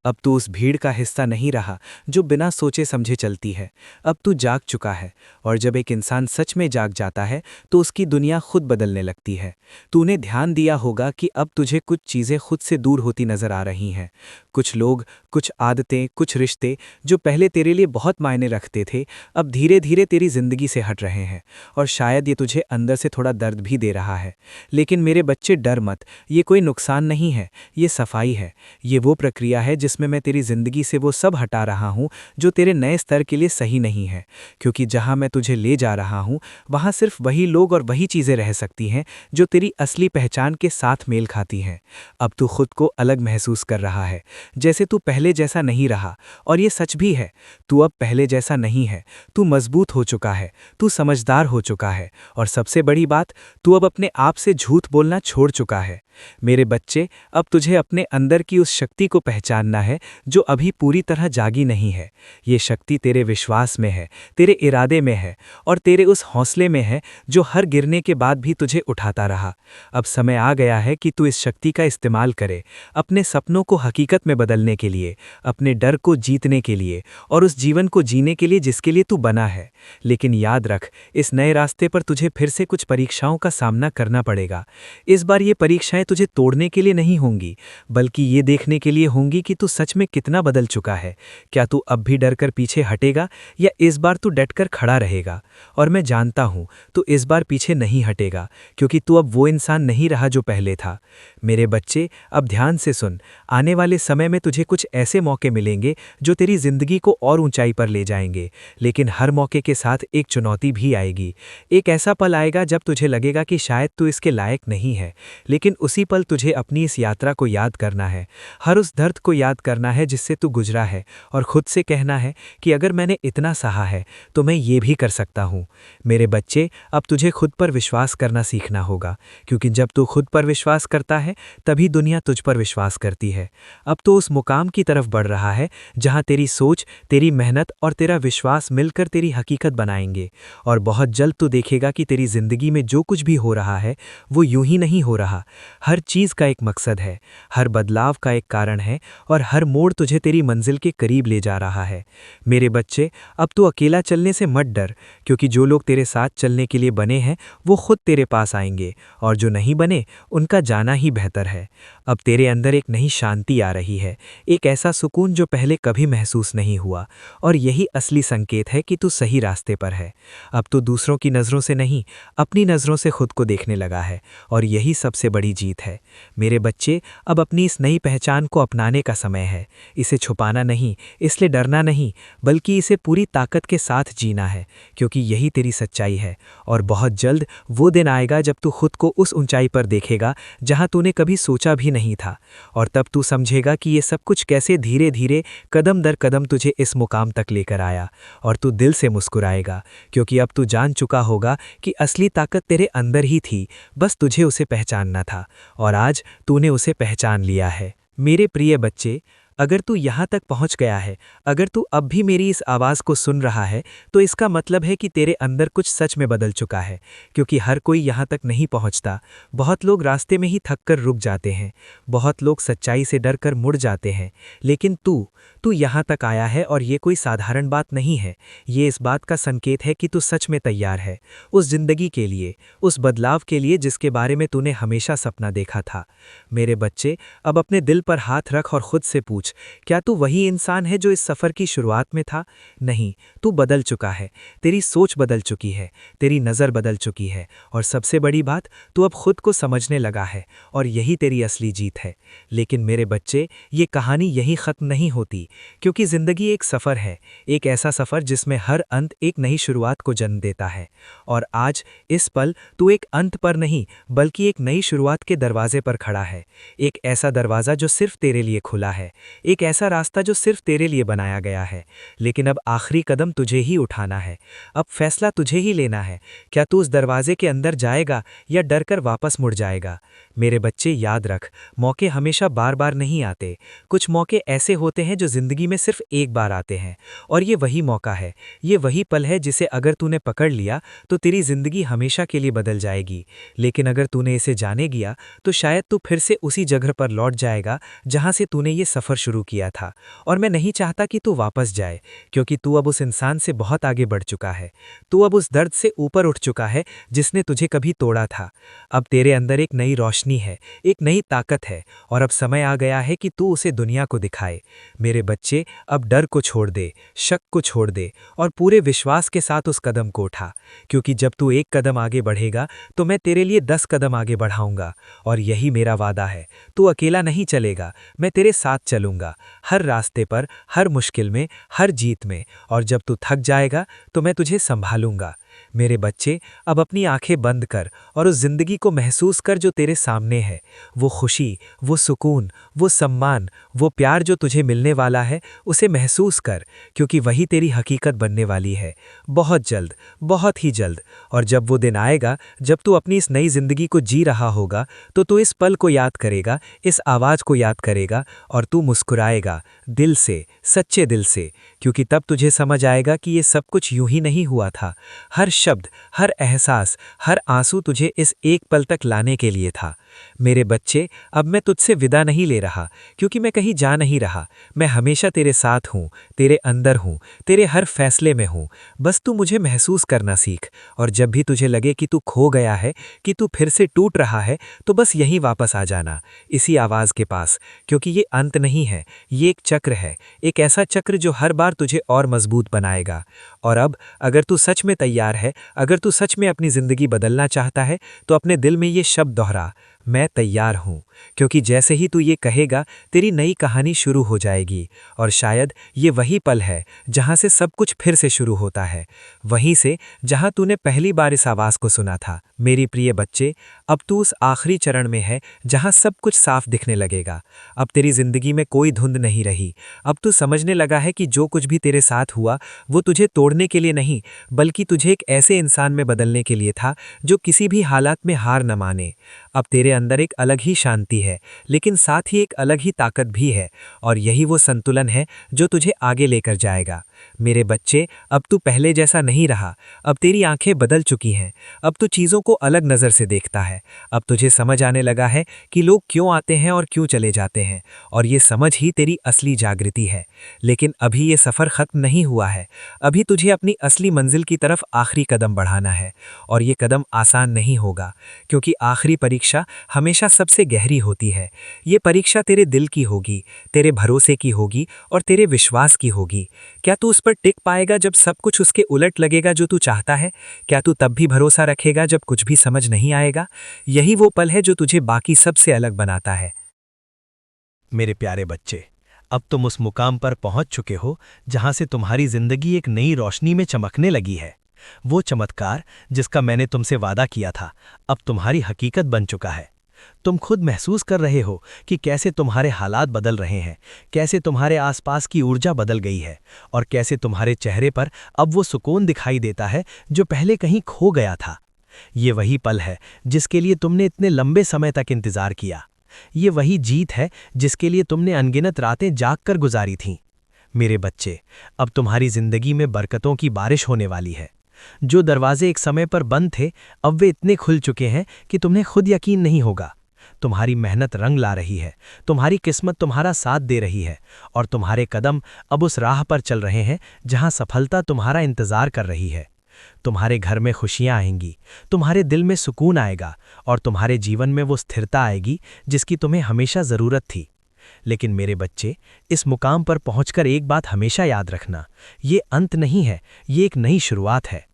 अब तू उस भीड़ का हिस्सा नहीं रहा जो बिना सोचे समझे चलती है। अब तू जाग चुका है, और जब एक इंसान सच में जाग जाता है तो उसकी दुनिया खुद बदलने लगती है। तूने ध्यान दिया होगा कि अब तुझे कुछ चीज़ें खुद से दूर होती नजर आ रही हैं। कुछ लोग, कुछ आदतें, कुछ रिश्ते जो पहले तेरे लिए बहुत मायने रखते थे, अब धीरे धीरे तेरी जिंदगी से हट रहे हैं। और शायद ये तुझे अंदर से थोड़ा दर्द भी दे रहा है। लेकिन मेरे बच्चे, डर मत। ये कोई नुकसान नहीं है, ये सफाई है। ये वो प्रक्रिया है जिसमें मैं तेरी जिंदगी से वो सब हटा रहा हूँ जो तेरे नए स्तर के लिए सही नहीं है। क्योंकि जहाँ मैं तुझे ले जा रहा हूँ, वहाँ सिर्फ वही लोग और वही चीज़ें रह सकती हैं जो तेरी असली पहचान के साथ मेल खाती हैं। अब तू खुद को अलग महसूस कर रहा है, जैसे तू पहले जैसा नहीं रहा। और ये सच भी है, तू अब पहले जैसा नहीं है। तू मजबूत हो चुका है, तू समझदार हो चुका है, और सबसे बड़ी बात, तू अब अपने आप से झूठ बोलना छोड़ चुका है। मेरे बच्चे, अब तुझे अपने अंदर की उस शक्ति को पहचानना है जो अभी पूरी तरह जागी नहीं है। ये शक्ति तेरे विश्वास में है, तेरे इरादे में है, और तेरे उस हौसले में है जो हर गिरने के बाद भी तुझे उठाता रहा। अब समय आ गया है कि तू इस शक्ति का इस्तेमाल करे, अपने सपनों को हकीकत में बदलने के लिए, अपने डर को जीतने के लिए, और उस जीवन को जीने के लिए जिसके लिए तू बना है। लेकिन याद रख, इस नए रास्ते पर तुझे फिर से कुछ परीक्षाओं का सामना करना पड़ेगा। इस बार ये परीक्षाएं तुझे तोड़ने के लिए नहीं होंगी, बल्कि ये देखने के लिए होंगी कि तू सच में कितना बदल चुका है। क्या तू अब भी डरकर पीछे हटेगा, या इस बार तू डटकर खड़ा रहेगा? और मैं जानता हूं, तू इस बार पीछे नहीं हटेगा, क्योंकि तू अब वो इंसान नहीं रहा जो पहले था। मेरे बच्चे, अब ध्यान से सुन। आने वाले समय में तुझे कुछ ऐसे मौके मिलेंगे जो तेरी जिंदगी को और ऊंचाई पर ले जाएंगे। लेकिन हर मौके के साथ एक चुनौती भी आएगी। एक ऐसा पल आएगा जब तुझे लगेगा कि शायद तू इसके लायक नहीं है, लेकिन उसी पल तुझे अपनी इस यात्रा को याद करना है, हर उस दर्द को याद करना है जिससे तू गुजरा है, और खुद से कहना है कि अगर मैंने इतना सहा है तो मैं ये भी कर सकता हूँ। मेरे बच्चे, अब तुझे खुद पर विश्वास करना सीखना होगा, क्योंकि जब तू खुद पर विश्वास करता है तभी दुनिया तुझ पर विश्वास करती है। अब तो उस मुकाम की तरफ बढ़ रहा है जहाँ तेरी सोच, तेरी मेहनत और तेरा विश्वास मिलकर तेरी हकीकत बनाएंगे। और बहुत जल्द तू देखेगा कि तेरी जिंदगी में जो कुछ भी हो रहा है वो यूं ही नहीं हो रहा। हर चीज़ का एक मकसद है, हर बदलाव का एक कारण है, और हर मोड़ तुझे तेरी मंजिल के करीब ले जा रहा है। मेरे बच्चे, अब तू अकेला चलने से मत डर, क्योंकि जो लोग तेरे साथ चलने के लिए बने हैं वो खुद तेरे पास आएंगे, और जो नहीं बने उनका जाना ही बेहतर है। अब तेरे अंदर एक नई शांति आ रही है, एक ऐसा सुकून जो पहले कभी महसूस नहीं हुआ, और यही असली संकेत है कि तू सही रास्ते पर है। अब तू दूसरों की नज़रों से नहीं, अपनी नज़रों से खुद को देखने लगा है, और यही सबसे बड़ी जीत है। मेरे बच्चे, अब अपनी इस नई पहचान को अपनाने का समय है। इसे छुपाना नहीं, इसलिए डरना नहीं, बल्कि इसे पूरी ताकत के साथ जीना है, क्योंकि यही तेरी सच्चाई है। और बहुत जल्द वो दिन आएगा जब तू खुद को उस ऊंचाई पर देखेगा जहां तूने कभी सोचा भी नहीं था, और तब तू समझेगा कि ये सब कुछ कैसे धीरे धीरे, कदम दर कदम तुझे इस मुकाम तक लेकर आया। और तू दिल से मुस्कुराएगा, क्योंकि अब तू जान चुका होगा कि असली ताकत तेरे अंदर ही थी, बस तुझे उसे पहचानना था, और आज तूने उसे पहचान लिया है। मेरे प्रिय बच्चे, अगर तू यहाँ तक पहुँच गया है, अगर तू अब भी मेरी इस आवाज़ को सुन रहा है, तो इसका मतलब है कि तेरे अंदर कुछ सच में बदल चुका है। क्योंकि हर कोई यहाँ तक नहीं पहुँचता। बहुत लोग रास्ते में ही थककर रुक जाते हैं, बहुत लोग सच्चाई से डरकर मुड़ जाते हैं, लेकिन तू यहाँ तक आया है, और ये कोई साधारण बात नहीं है। ये इस बात का संकेत है कि तू सच में तैयार है उस जिंदगी के लिए, उस बदलाव के लिए जिसके बारे में तूने हमेशा सपना देखा था। मेरे बच्चे, अब अपने दिल पर हाथ रख और खुद से पूछ, सोच, क्या तू वही इंसान है जो इस सफ़र की शुरुआत में था? नहीं, तू बदल चुका है। तेरी सोच बदल चुकी है, तेरी नज़र बदल चुकी है, और सबसे बड़ी बात, तू अब खुद को समझने लगा है, और यही तेरी असली जीत है। लेकिन मेरे बच्चे, ये कहानी यहीं ख़त्म नहीं होती, क्योंकि ज़िंदगी एक सफ़र है, एक ऐसा सफ़र जिसमें हर अंत एक नई शुरुआत को जन्म देता है। और आज इस पल तू एक अंत पर नहीं, बल्कि एक नई शुरुआत के दरवाजे पर खड़ा है। एक ऐसा दरवाज़ा जो सिर्फ तेरे लिए खुला है, एक ऐसा रास्ता जो सिर्फ तेरे लिए बनाया गया है। लेकिन अब आखिरी कदम तुझे ही उठाना है, अब फैसला तुझे ही लेना है। क्या तू उस दरवाजे के अंदर जाएगा या डर कर वापस मुड़ जाएगा? मेरे बच्चे, याद रख, मौके हमेशा बार बार नहीं आते। कुछ मौके ऐसे होते हैं जो ज़िंदगी में सिर्फ एक बार आते हैं, और ये वही मौका है, ये वही पल है जिसे अगर तूने पकड़ लिया तो तेरी ज़िंदगी हमेशा के लिए बदल जाएगी। लेकिन अगर तूने इसे जाने गया तो शायद तू फिर से उसी जगह पर लौट जाएगा जहां से तूने ये सफ़र शुरू किया था। और मैं नहीं चाहता कि तू वापस जाए, क्योंकि तू अब उस इंसान से बहुत आगे बढ़ चुका है। तू अब उस दर्द से ऊपर उठ चुका है जिसने तुझे कभी तोड़ा था। अब तेरे अंदर एक नई रोशनी है, एक नई ताकत है, और अब समय आ गया है कि तू उसे दुनिया को दिखाए। मेरे बच्चे, अब डर को छोड़ दे, शक को छोड़ दे, और पूरे विश्वास के साथ उस कदम को उठा, क्योंकि जब तू एक कदम आगे बढ़ेगा तो मैं तेरे लिए 10 कदम आगे बढ़ाऊंगा। और यही मेरा वादा है, तू अकेला नहीं चलेगा, मैं तेरे साथ चलूंगा, हर रास्ते पर, हर मुश्किल में, हर जीत में। और जब तू थक जाएगा तो मैं तुझे संभालूंगा। मेरे बच्चे, अब अपनी आंखें बंद कर और उस ज़िंदगी को महसूस कर जो तेरे सामने है। वो खुशी, वो सुकून, वो सम्मान, वो प्यार जो तुझे मिलने वाला है, उसे महसूस कर, क्योंकि वही तेरी हकीकत बनने वाली है, बहुत जल्द, बहुत ही जल्द। और जब वो दिन आएगा जब तू अपनी इस नई ज़िंदगी को जी रहा होगा, तो तू इस पल को याद करेगा, इस आवाज़ को याद करेगा, और तू मुस्कुराएगा, दिल से, सच्चे दिल से, क्योंकि तब तुझे समझ आएगा कि ये सब कुछ यूं ही नहीं हुआ था। हर शब्द, हर एहसास, हर आंसू तुझे इस एक पल तक लाने के लिए था। मेरे बच्चे, अब मैं तुझसे विदा नहीं ले रहा, क्योंकि मैं कहीं जा नहीं रहा। मैं हमेशा तेरे साथ हूँ, तेरे अंदर हूँ, तेरे हर फैसले में हूँ। बस तू मुझे महसूस करना सीख, और जब भी तुझे लगे कि तू खो गया है, कि तू फिर से टूट रहा है, तो बस यहीं वापस आ जाना, इसी आवाज़ के पास, क्योंकि ये अंत नहीं है, ये एक चक्र है, एक ऐसा चक्र जो हर बार तुझे और मजबूत बनाएगा। और अब अगर तू सच में तैयार है, अगर तू सच में अपनी ज़िंदगी बदलना चाहता है, तो अपने दिल में ये शब्द दोहरा, मैं तैयार हूँ। क्योंकि जैसे ही तू ये कहेगा, तेरी नई कहानी शुरू हो जाएगी। और शायद ये वही पल है जहाँ से सब कुछ फिर से शुरू होता है, वहीं से जहाँ तूने पहली बार इस आवाज़ को सुना था। मेरी प्रिय बच्चे, अब तू उस आखिरी चरण में है जहाँ सब कुछ साफ दिखने लगेगा। अब तेरी ज़िंदगी में कोई धुंध नहीं रही। अब तू समझने लगा है कि जो कुछ भी तेरे साथ हुआ, वो तुझे तोड़ने के लिए नहीं, बल्कि तुझे एक ऐसे इंसान में बदलने के लिए था जो किसी भी हालात में हार न माने। अब तेरे अंदर एक अलग ही शांति है, लेकिन साथ ही एक अलग ही ताकत भी है, और यही वो संतुलन है जो तुझे आगे लेकर जाएगा। मेरे बच्चे, अब तू पहले जैसा नहीं रहा। अब तेरी आंखें बदल चुकी हैं। अब तू चीज़ों को अलग नज़र से देखता है। अब तुझे समझ आने लगा है कि लोग क्यों आते हैं और क्यों चले जाते हैं, और ये समझ ही तेरी असली जागृति है। लेकिन अभी ये सफ़र ख़त्म नहीं हुआ है। अभी तुझे अपनी असली मंजिल की तरफ आखिरी कदम बढ़ाना है, और ये कदम आसान नहीं होगा, क्योंकि आखिरी परीक्षा हमेशा सबसे गहरी होती है। ये परीक्षा तेरे दिल की होगी, तेरे भरोसे की होगी, और तेरे विश्वास की होगी। क्या तू उस पर टिक पाएगा जब सब कुछ उसके उलट लगेगा जो तू चाहता है? क्या तू तब भी भरोसा रखेगा जब कुछ भी समझ नहीं आएगा? यही वो पल है जो तुझे बाकी सबसे अलग बनाता है। मेरे प्यारे बच्चे, अब तुम उस मुकाम पर पहुंच चुके हो जहां से तुम्हारी जिंदगी एक नई रोशनी में चमकने लगी है। वो चमत्कार जिसका मैंने तुमसे वादा किया था, अब तुम्हारी हकीकत बन चुका है। तुम खुद महसूस कर रहे हो कि कैसे तुम्हारे हालात बदल रहे हैं, कैसे तुम्हारे आसपास की ऊर्जा बदल गई है, और कैसे तुम्हारे चेहरे पर अब वो सुकून दिखाई देता है जो पहले कहीं खो गया था। ये वही पल है जिसके लिए तुमने इतने लंबे समय तक इंतजार किया। ये वही जीत है जिसके लिए तुमने अनगिनत रातें जागकर गुजारी थीं। मेरे बच्चे, अब तुम्हारी जिंदगी में बरकतों की बारिश होने वाली है। जो दरवाजे एक समय पर बंद थे, अब वे इतने खुल चुके हैं कि तुम्हें खुद यकीन नहीं होगा। तुम्हारी मेहनत रंग ला रही है, तुम्हारी किस्मत तुम्हारा साथ दे रही है, और तुम्हारे कदम अब उस राह पर चल रहे हैं जहां सफलता तुम्हारा इंतजार कर रही है। तुम्हारे घर में खुशियां आएंगी, तुम्हारे दिल में सुकून आएगा, और तुम्हारे जीवन में वो स्थिरता आएगी जिसकी तुम्हें हमेशा ज़रूरत थी। लेकिन मेरे बच्चे, इस मुकाम पर पहुंचकर एक बात हमेशा याद रखना, ये अंत नहीं है, ये एक नई शुरुआत है।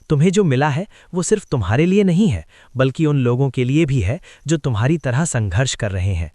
तुम्हें जो मिला है वो सिर्फ तुम्हारे लिए नहीं है, बल्कि उन लोगों के लिए भी है जो तुम्हारी तरह संघर्ष कर रहे हैं।